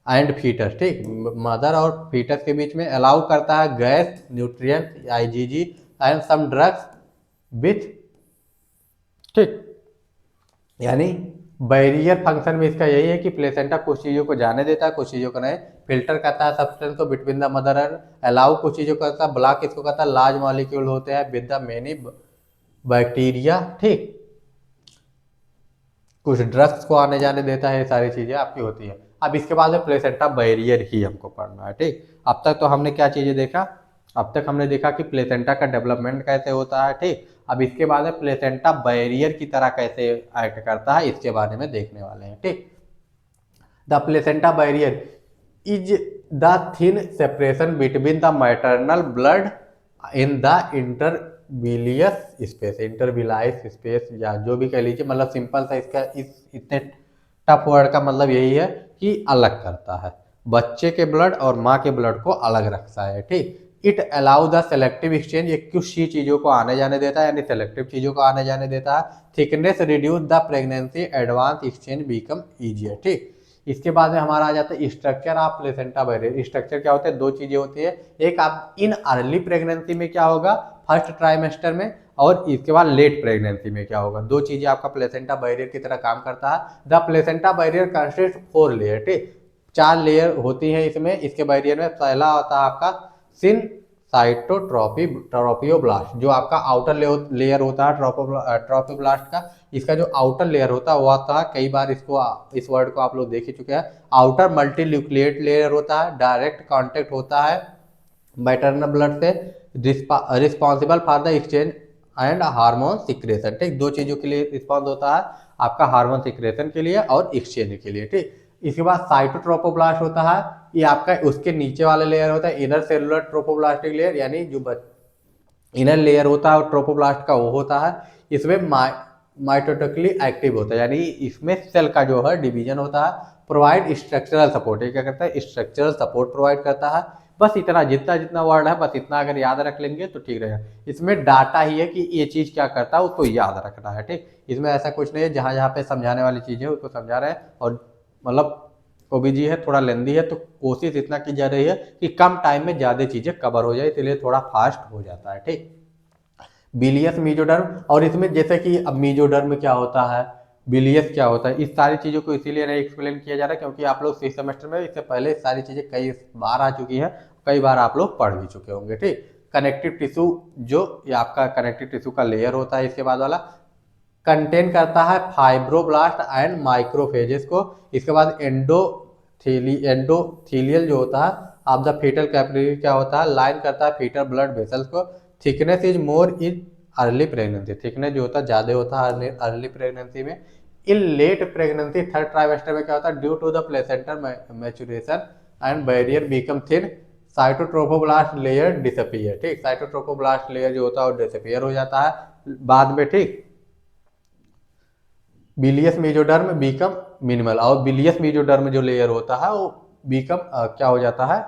and fetus, ठीक, मदर और फीटस के बीच में अलाउ करता है gas, nutrient, IgG and some drugs with, ठीक। यानी बैरियर फंक्शन में इसका यही है कि प्लेसेंटा कुछ चीज़ों को जाने देता है, कुछ चीज़ों को नहीं। फिल्टर करता है सब्सटेंस को between the mother and, allow कुछ चीज़ों को करता है, ब्लॉक इसको करता है लार्ज मॉलिक्यूल होते हैं विद द मेनी बैक्टीरिया, ठीक, कुछ ड्रग्स को आने जाने देता है। ये सारी चीज़ें आपकी होती है। अब इसके बाद में प्लेसेंटा बैरियर ही हमको पढ़ना है, ठीक। अब तक तो हमने क्या चीज़ें देखा? अब तक हमने देखा कि प्लेसेंटा का डेवलपमेंट कैसे होता है, ठीक। अब इसके बाद में प्लेसेंटा बैरियर की तरह कैसे एक्ट करता है इसके बारे में देखने वाले हैं, ठीक। The placenta barrier is the thin separation between the maternal blood in the intervillous space, intervillous space, या जो भी कह लीजिए, मतलब सिंपल सा इसका इस इतने टफ वर्ड का मतलब यही है कि अलग करता है, बच्चे के ब्लड और माँ के ब्लड को अलग रखता है, ठीक। It allow the selective exchange, ये कुछ ही चीज़ों को आने जाने देता है, यानी सेलेक्टिव चीज़ों को आने जाने देता है। Thickness reduce the pregnancy, advance exchange become easier, ठीक। इसके बाद में हमारा आ जाता है structure of placenta barrier. Structure क्या होते हैं? दो चीज़ें होती है, एक आप इन अर्ली प्रेगनेंसी में क्या होगा, फर्स्ट ट्राइमेस्टर में, और इसके बाद लेट प्रेगनेंसी में क्या होगा। दो चीज़ें आपका प्लेसेंटा बैरियर की तरह काम करता है। The placenta barrier consist 4 layer, ठीक, 4 लेयर होती है इसमें। इसके बैरियर में पहला होता है आपका सिन ट्रोपियोब्लास्ट, जो आपका आउटर लेयर होता है ट्रोपियोब्लास्ट का। इसका जो आउटर लेयर होता है वो आता है, कई बार इस वर्ड को आप लोग देख ही चुके हैं, आउटर मल्टीन्यूक्लिएट लेयर होता है। डायरेक्ट कांटेक्ट होता है मैटरनल ब्लड से, responsible for the exchange and hormone secretion, ठीक। दो चीज़ों के लिए रिस्पॉन्स होता है, आपका हार्मोन सिक्रेशन के लिए और एक्सचेंज के लिए, ठीक। इसके बाद साइटोट्रोपोब्लास्ट होता है, ये आपका उसके नीचे वाला लेयर होता है, इनर सेलुलर ट्रोपोब्लास्टिक लेयर, यानी जो इनर लेयर होता है ट्रोपोब्लास्ट का वो होता है। इसमें माइटोटिकली एक्टिव होता है, यानी इसमें सेल का जो है डिवीजन होता है। प्रोवाइड स्ट्रक्चरल सपोर्ट, ये क्या करता है? स्ट्रक्चरल सपोर्ट प्रोवाइड करता है। बस इतना, जितना जितना वर्ड है बस इतना अगर याद रख लेंगे तो ठीक रहेगा। इसमें डाटा ही है कि ये चीज़ क्या करता है उसको याद रखना है, ठीक। इसमें ऐसा कुछ नहीं है, जहाँ जहाँ पे समझाने वाली चीज़ है उसको समझा रहे हैं, और मतलब OBG है, थोड़ा लेंदी है, तो कोशिश इतना की जा रही है कि कम टाइम में ज़्यादा चीज़ें कवर हो जाए, इसलिए थोड़ा फास्ट हो जाता है, ठीक। बिलियस मीजोडर्म, और इसमें जैसे कि अब मीजोडर्म में क्या होता है, बिलियस क्या होता है, इस सारी चीज़ों को इसीलिए नहीं एक्सप्लेन किया जा रहा है क्योंकि आप लोग 6 सेमेस्टर में इससे पहले सारी चीज़ें कई बार आ चुकी है, कई बार आप लोग पढ़ भी चुके होंगे, ठीक। कनेक्टिव टिश्यू, जो ये आपका कनेक्टिव टिश्यू का लेयर होता है, इसके बाद वाला कंटेन करता है फाइब्रोब्लास्ट एंड माइक्रोफेजेस को। इसके बाद एंडोथीलियल जो होता है ऑफ द फीटल कैपिलरी क्या होता है, लाइन करता है फीटल ब्लड वेसल्स को। Thickness is more in early pregnancy, thickness जो होता है ज़्यादा होता है अर्ली प्रेगनेंसी में। In late pregnancy third trimester में क्या होता है, due to the placental maturation and barrier become thin, cytotrophoblast layer disappear. ठीक, साइटोट्रोफोब्लास्ट लेयर जो होता है वो डिसअपीयर हो जाता है बाद में। ठीक, बिलियस मेजोडर्म बीकम मिनिमल, और बिलियस मेजोडर्म जो लेयर होता है वो बीकम क्या हो जाता है,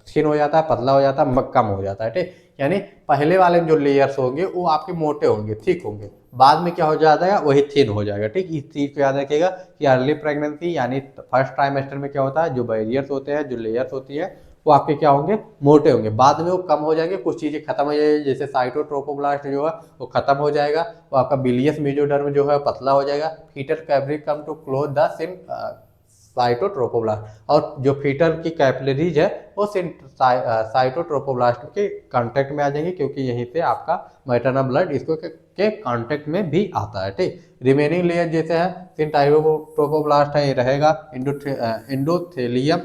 थिन हो जाता है, पतला हो जाता है, कम हो जाता है। ठीक, यानी पहले वाले जो लेयर्स होंगे वो आपके मोटे होंगे, थिक होंगे, बाद में क्या हो जाएगा, वही थिन हो जाएगा। ठीक, इस चीज को याद रखिएगा कि अर्ली प्रेगनेंसी यानी फर्स्ट ट्राइमेस्टर में क्या होता है, जो बैरियर्स होते हैं, जो लेयर्स होती है वो आपके क्या होंगे, मोटे होंगे, बाद में वो कम हो जाएंगे, कुछ चीजें खत्म हो जाएगी, जैसे साइटोट्रोफोब्लास्ट जो है वो खत्म हो जाएगा, वो आपका बिलियस मेजोडर्म जो है पतला हो जाएगा, fetal capillary come to close the syncytiotrophoblast, और जो फीटल की कैपिलरीज है वो साइटोट्रोफोब्लास्ट के कांटेक्ट में आ जाएंगे, क्योंकि यहीं से आपका मैटरनल ब्लड इसको के कांटेक्ट में भी आता है। ठीक, रिमेनिंग लेयर जैसे है साइटोट्रोफोब्लास्ट है, ये रहेगा endothelium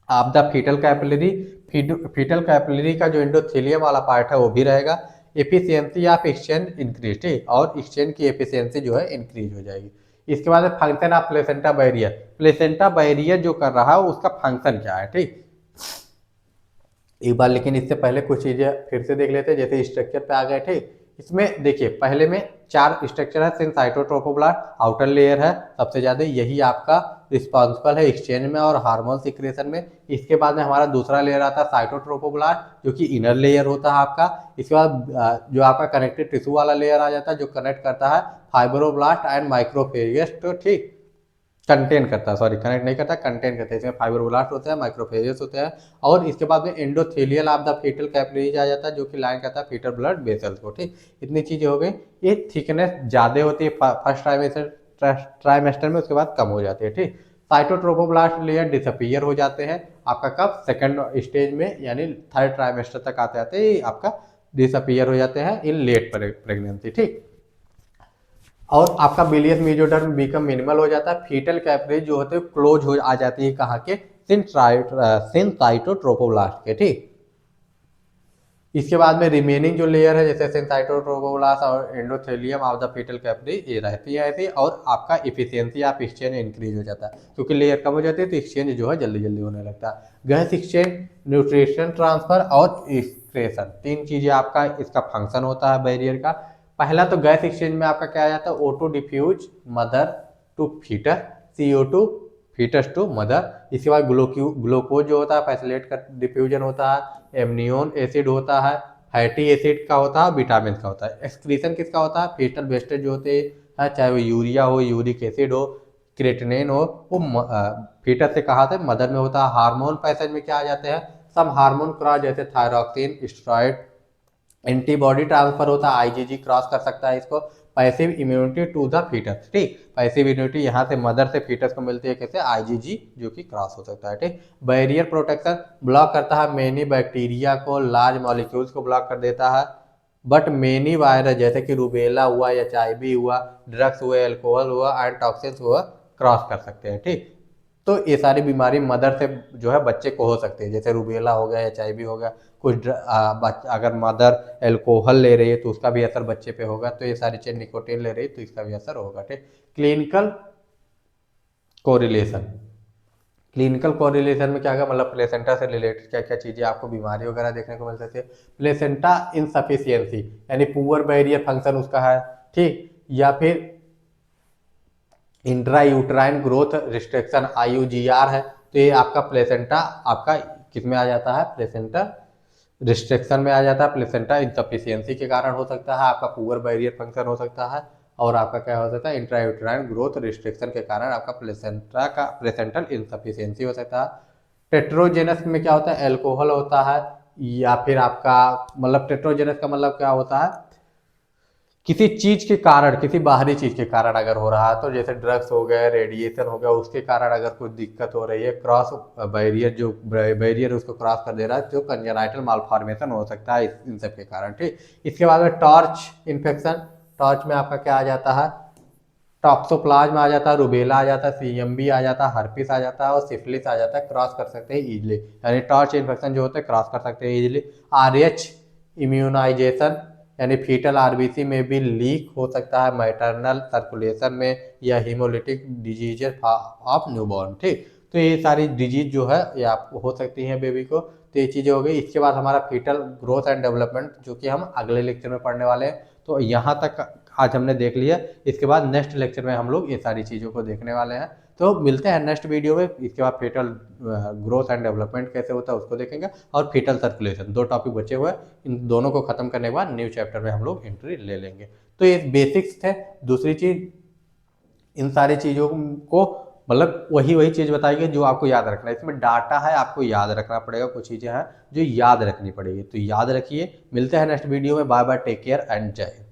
of the fetal capillary. Fetal capillary का जो एंडोथेलियम वाला पार्ट है वो भी रहेगा। एफिशिएंसी ऑफ एक्सचेंज इंक्रीज, ठीक, और एक्सचेंज की एफिशिएंसी जो है इंक्रीज हो जाएगी। इसके बाद function of placenta barrier, placenta barrier जो कर रहा है उसका फंक्शन क्या है। ठीक, एक बार लेकिन इससे पहले कुछ चीजें फिर से देख लेते हैं, जैसे स्ट्रक्चर पे आ गए। ठीक, इसमें देखिए पहले में 4 स्ट्रक्चर है, सिंस साइटोट्रोफोब्लास्ट आउटर लेयर है सबसे ज्यादा, यही आपका रिस्पॉन्सिबल है एक्सचेंज में और हार्मोन सिक्रेशन में। इसके बाद में हमारा दूसरा लेयर आता है साइटोट्रोफोब्लास्ट, जो कि इनर लेयर होता है आपका। इसके बाद जो आपका कनेक्टिव टिश्यू वाला लेयर आ जाता है, जो कनेक्ट करता है फाइब्रोब्लास्ट एंड माइक्रोफेजेस। तो ठीक, कंटेन करता है, सॉरी कनेक्ट नहीं करता, कंटेन करता है, इसमें फाइब्रोब्लास्ट होते हैं, माइक्रोफेजेस होते हैं, और इसके बाद में endothelial of the fetal capillaries आ जाता है, जो कि लाइन करता है फीटल ब्लड वेसल्स को। ठीक, इतनी चीजें हो गई। ये थिकनेस ज्यादा होती है फर्स्ट ट्राइमेस्टर में, उसके बाद कम हो जाती है। ठीक, साइटोट्रोफोब्लास्ट लेयर डिसअपीयर हो जाते हैं आपका कब, सेकंड स्टेज में, यानी थर्ड ट्राइमेस्टर तक आते आते आपका डिसअपीयर हो जाते हैं इन लेट प्रेगनेंसी। ठीक, और आपका बिलियस मेजोडर्म बीकम मिनिमल हो जाता है, फीटल कैपिलरी जो होते हैं क्लोज हो आ जाती है कहाँ के, सिंसाइटोट्रोफोब्लास्ट के। ठीक, इसके बाद में रिमेनिंग जो लेयर है जैसे सिंसाइटोट्रोफोब्लास्ट और endothelium of the fetal capillary ये रहती है ऐसी, और आपका इफिशियंसी ऑफ एक्सचेंज इंक्रीज हो जाता है, क्योंकि लेयर कम हो जाती है तो एक्सचेंज जो है जल्दी जल्दी होने लगता है। गैस एक्सचेंज, न्यूट्रिशन ट्रांसफर और एक्सक्रेशन, 3 चीजें आपका इसका फंक्शन होता है बैरियर का। पहला तो गैस एक्सचेंज में आपका क्या आ जाता है, O2 diffuse mother to fetus, CO2 fetus to mother. इसके बाद ग्लूकोज जो होता है पैसलेट का डिफ्यूजन होता है, एमनियोन एसिड होता है, फैटी एसिड का होता है, विटामिन का होता है। एक्सक्रीशन किसका होता है, फीटल वेस्टेज जो होते हैं, चाहे वो यूरिया हो, यूरिक एसिड हो, क्रेटिनिन हो, वो फीटस से कहा था मदर में होता है। हार्मोन पैसेज में क्या आ जाते हैं, सब हार्मोन क्रॉस, जैसे थायरॉक्सिन, स्टेरॉइड, एंटीबॉडी ट्रांसफर होता है, IgG क्रॉस कर सकता है इसको। Passive immunity to the fetus, ठीक, पैसिव इम्यूनिटी यहाँ से मदर से फीटस को मिलती है कैसे, IgG जो कि क्रॉस हो सकता है। ठीक, बैरियर प्रोटेक्शन ब्लॉक करता है मेनी बैक्टीरिया को, लार्ज मॉलिक्यूल्स को ब्लॉक कर देता है, बट मेनी वायरस जैसे कि रूबेला हुआ, HIV हुआ, ड्रग्स हुए, अल्कोहल हुआ एंड टॉक्सिन्स हुआ, क्रॉस कर सकते हैं। ठीक, तो ये सारी बीमारी मदर से जो है बच्चे को हो सकती है, जैसे रूबेला हो गया, HIV हो गया, कुछ अगर मदर अल्कोहल ले रही है तो उसका भी असर बच्चे पे होगा, तो ये सारी चीज निकोटीन ले रही है तो इसका भी असर होगा। ठीक, क्लिनिकल कोरिलेशन, क्लिनिकल कोरिलेशन में क्या होगा, मतलब प्लेसेंटा से रिलेटेड क्या क्या चीजें आपको बीमारी वगैरह देखने को मिल सकती है। प्लेसेंटा इनसफिशियंसी यानी पुअर बैरियर फंक्शन उसका है। ठीक, या फिर intra uterine growth restriction IUGR है, तो ये आपका प्लेसेंटा आपका किस में आ जाता है, प्लेसेंटा रिस्ट्रिक्शन में आ जाता है। प्लेसेंटा इनसफिशियंसी के कारण हो सकता है, आपका पुअर बैरियर फंक्शन हो सकता है, और आपका क्या हो सकता है, इंट्रा यूट्राइन ग्रोथ रिस्ट्रिक्शन के कारण आपका प्लेसेंटा का प्लेसेंटल इनसफिशियंसी हो सकता है। टेट्रोजेनस में क्या होता है, एल्कोहल होता है, या फिर आपका मतलब टेट्रोजेनस का मतलब क्या होता है किसी चीज के कारण, किसी बाहरी चीज के कारण अगर हो रहा है, तो जैसे ड्रग्स हो गए, रेडिएशन हो गया, उसके कारण अगर कुछ दिक्कत हो रही है, क्रॉस बैरियर, जो बैरियर उसको क्रॉस कर दे रहा है, जो कंजेनाइटल मालफॉर्मेशन हो सकता है इन सब के कारण। ठीक, इसके बाद में टॉर्च इन्फेक्शन। टॉर्च में आपका क्या आ जाता है, टॉक्सोप्लाज्मा आ जाता है, रूबेला आ जाता है, सीएमबी आ जाता है, हर्पिस आ जाता है और सिफिलिस आ जाता है। क्रॉस कर सकते हैं इजीली, यानी टॉर्च इन्फेक्शन जो होता है क्रॉस कर सकते हैं इजीली। आरएच इम्यूनाइजेशन, यानी फीटल आरबीसी में भी लीक हो सकता है, मैटरनल सर्कुलेशन में, या हीमोलिटिक डिजीजेस ऑफ न्यूबॉर्न। ठीक, तो ये सारी डिजीज जो है ये आपको हो सकती है बेबी को। तो ये चीज़ें हो गई। इसके बाद हमारा फीटल ग्रोथ एंड डेवलपमेंट, जो कि हम अगले लेक्चर में पढ़ने वाले हैं। तो यहाँ तक आज हमने देख लिया। इसके बाद नेक्स्ट लेक्चर में हम लोग ये सारी चीज़ों को देखने वाले हैं। तो मिलते हैं नेक्स्ट वीडियो में। इसके बाद फीटल ग्रोथ एंड डेवलपमेंट कैसे होता है उसको देखेंगे, और फीटल सर्कुलेशन, 2 टॉपिक बचे हुए हैं। इन दोनों को खत्म करने के बाद न्यू चैप्टर में हम लोग एंट्री ले लेंगे। तो ये बेसिक्स थे। दूसरी चीज, इन सारी चीज़ों को मतलब वही चीज़ बताइए जो आपको याद रखना है। इसमें डाटा है, आपको याद रखना पड़ेगा, कुछ चीज़ें हैं जो याद रखनी पड़ेगी। तो याद रखिए। मिलते हैं नेक्स्ट वीडियो में। Bye bye, take care and जय हिंद।